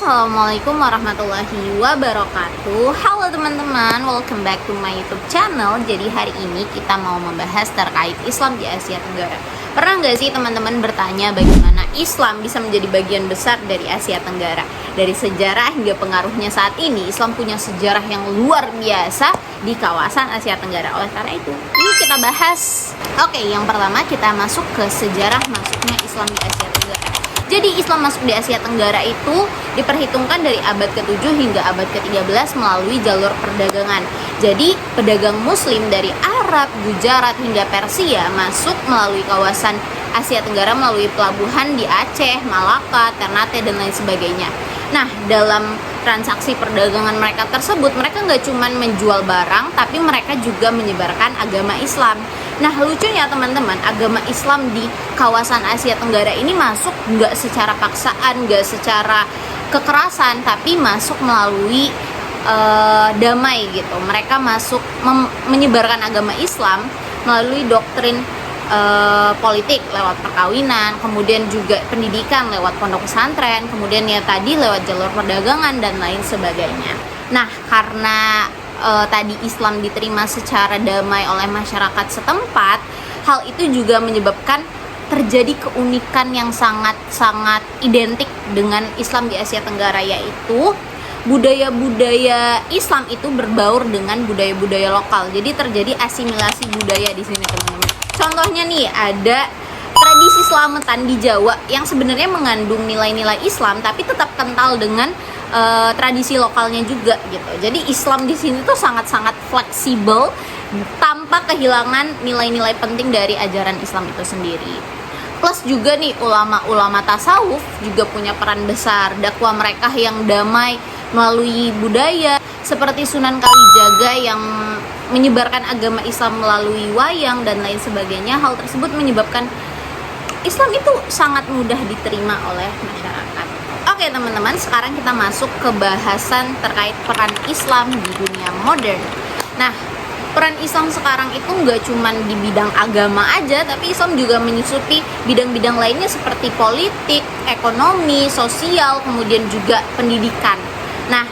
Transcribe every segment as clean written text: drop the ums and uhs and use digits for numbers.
Assalamualaikum warahmatullahi wabarakatuh. Halo teman-teman, welcome back to my YouTube channel. Jadi hari ini kita mau membahas terkait Islam di Asia Tenggara. Pernah nggak sih teman-teman bertanya bagaimana Islam bisa menjadi bagian besar dari Asia Tenggara? Dari sejarah hingga pengaruhnya saat ini, Islam punya sejarah yang luar biasa di kawasan Asia Tenggara. Oleh karena itu, yuk kita bahas. Oke, yang pertama kita masuk ke sejarah masuknya Islam di Asia Tenggara. Jadi Islam masuk di Asia Tenggara itu diperhitungkan dari abad ke-7 hingga abad ke-13 melalui jalur perdagangan. Jadi pedagang muslim dari Arab, Gujarat hingga Persia masuk melalui kawasan Asia Tenggara melalui pelabuhan di Aceh, Malaka, Ternate dan lain sebagainya. Nah, dalam transaksi perdagangan mereka tersebut, mereka nggak cuma menjual barang, tapi mereka juga menyebarkan agama Islam. Nah, lucunya teman-teman, agama Islam di kawasan Asia Tenggara ini masuk nggak secara paksaan, nggak secara kekerasan, tapi masuk melalui damai gitu. Mereka masuk menyebarkan agama Islam melalui doktrin politik lewat perkawinan, kemudian juga pendidikan lewat pondok pesantren, kemudian ya tadi lewat jalur perdagangan dan lain sebagainya. Nah, karena tadi Islam diterima secara damai oleh masyarakat setempat, hal itu juga menyebabkan terjadi keunikan yang sangat-sangat identik dengan Islam di Asia Tenggara, yaitu budaya-budaya Islam itu berbaur dengan budaya-budaya lokal. Jadi terjadi asimilasi budaya di sini, teman-teman. Contohnya nih, ada tradisi selamatan di Jawa yang sebenarnya mengandung nilai-nilai Islam tapi tetap kental dengan tradisi lokalnya juga gitu. Jadi Islam di sini tuh sangat-sangat fleksibel tanpa kehilangan nilai-nilai penting dari ajaran Islam itu sendiri. Plus juga nih, ulama-ulama tasawuf juga punya peran besar. Dakwah mereka yang damai melalui budaya seperti Sunan Kalijaga yang menyebarkan agama Islam melalui wayang dan lain sebagainya. Hal tersebut menyebabkan Islam itu sangat mudah diterima oleh masyarakat. Oke teman-teman, sekarang kita masuk ke bahasan terkait peran Islam di dunia modern. Nah, peran Islam sekarang itu nggak cuma di bidang agama aja, tapi Islam juga menyusupi bidang-bidang lainnya seperti politik, ekonomi, sosial, kemudian juga pendidikan. Nah,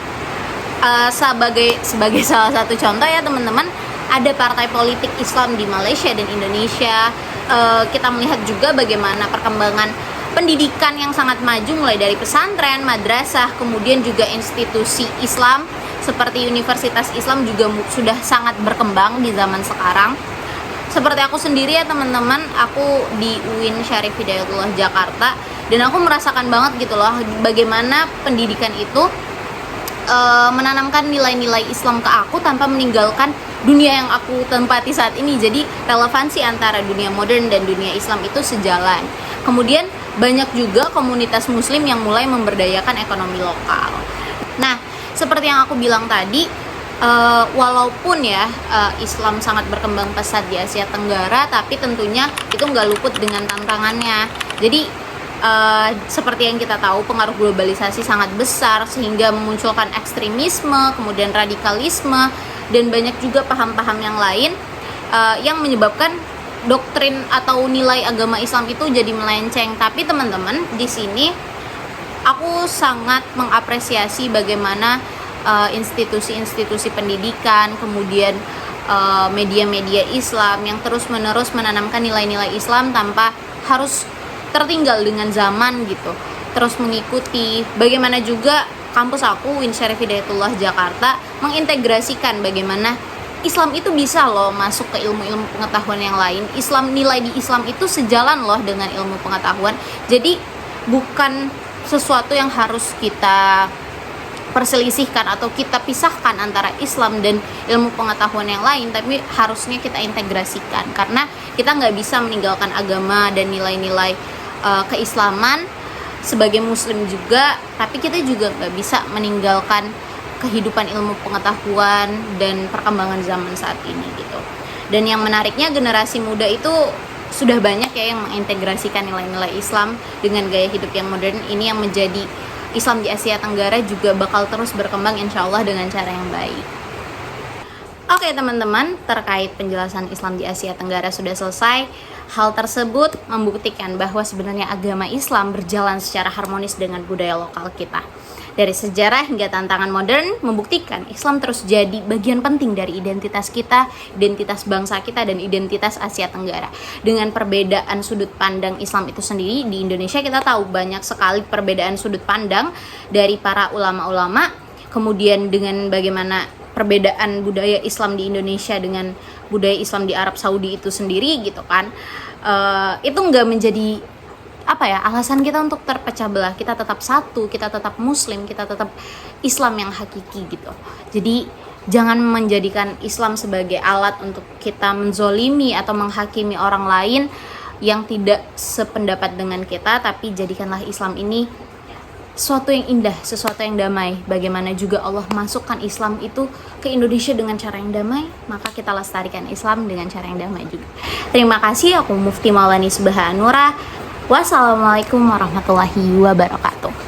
sebagai salah satu contoh ya teman-teman, ada partai politik Islam di Malaysia dan Indonesia. Kita melihat juga bagaimana perkembangan pendidikan yang sangat maju, mulai dari pesantren, madrasah, kemudian juga institusi Islam seperti Universitas Islam juga sudah sangat berkembang di zaman sekarang. Seperti aku sendiri ya teman-teman, aku di UIN Syarif Hidayatullah Jakarta, dan aku merasakan banget gitu loh bagaimana pendidikan itu menanamkan nilai-nilai Islam ke aku tanpa meninggalkan dunia yang aku tempati saat ini. Jadi relevansi antara dunia modern dan dunia Islam itu sejalan. Kemudian banyak juga komunitas muslim yang mulai memberdayakan ekonomi lokal. Nah, seperti yang aku bilang tadi, walaupun ya Islam sangat berkembang pesat di Asia Tenggara, tapi tentunya itu nggak luput dengan tantangannya. Jadi seperti yang kita tahu, pengaruh globalisasi sangat besar sehingga memunculkan ekstremisme, kemudian radikalisme, dan banyak juga paham-paham yang lain yang menyebabkan doktrin atau nilai agama Islam itu jadi melenceng. Tapi teman-teman, di sini aku sangat mengapresiasi bagaimana institusi-institusi pendidikan, kemudian media-media Islam yang terus-menerus menanamkan nilai-nilai Islam tanpa harus tertinggal dengan zaman gitu, terus mengikuti. Bagaimana juga kampus aku UIN Syarif Hidayatullah Jakarta mengintegrasikan bagaimana Islam itu bisa loh masuk ke ilmu-ilmu pengetahuan yang lain. Islam, nilai di Islam itu sejalan loh dengan ilmu pengetahuan. Jadi bukan sesuatu yang harus kita perselisihkan atau kita pisahkan antara Islam dan ilmu pengetahuan yang lain, tapi harusnya kita integrasikan, karena kita nggak bisa meninggalkan agama dan nilai-nilai keislaman sebagai muslim juga, tapi kita juga nggak bisa meninggalkan kehidupan ilmu pengetahuan dan perkembangan zaman saat ini gitu. Dan yang menariknya, generasi muda itu sudah banyak ya yang mengintegrasikan nilai-nilai Islam dengan gaya hidup yang modern. Ini yang menjadi Islam di Asia Tenggara juga bakal terus berkembang insya Allah dengan cara yang baik. Oke teman-teman, terkait penjelasan Islam di Asia Tenggara sudah selesai. Hal tersebut membuktikan bahwa sebenarnya agama Islam berjalan secara harmonis dengan budaya lokal kita. Dari sejarah hingga tantangan modern membuktikan Islam terus jadi bagian penting dari identitas kita, identitas bangsa kita, dan identitas Asia Tenggara. Dengan perbedaan sudut pandang Islam itu sendiri, di Indonesia kita tahu banyak sekali perbedaan sudut pandang dari para ulama-ulama. Kemudian dengan bagaimana perbedaan budaya Islam di Indonesia dengan budaya Islam di Arab Saudi itu sendiri gitu kan, itu nggak menjadi alasan kita untuk terpecah belah. Kita tetap satu, kita tetap muslim, kita tetap Islam yang hakiki gitu. Jadi jangan menjadikan Islam sebagai alat untuk kita menzolimi atau menghakimi orang lain yang tidak sependapat dengan kita, tapi jadikanlah Islam ini sesuatu yang indah, sesuatu yang damai. Bagaimana juga Allah masukkan Islam itu ke Indonesia dengan cara yang damai, maka kita lestarikan Islam dengan cara yang damai juga. Terima kasih, aku Mufti Maulani Subhanura. Wassalamualaikum warahmatullahi wabarakatuh.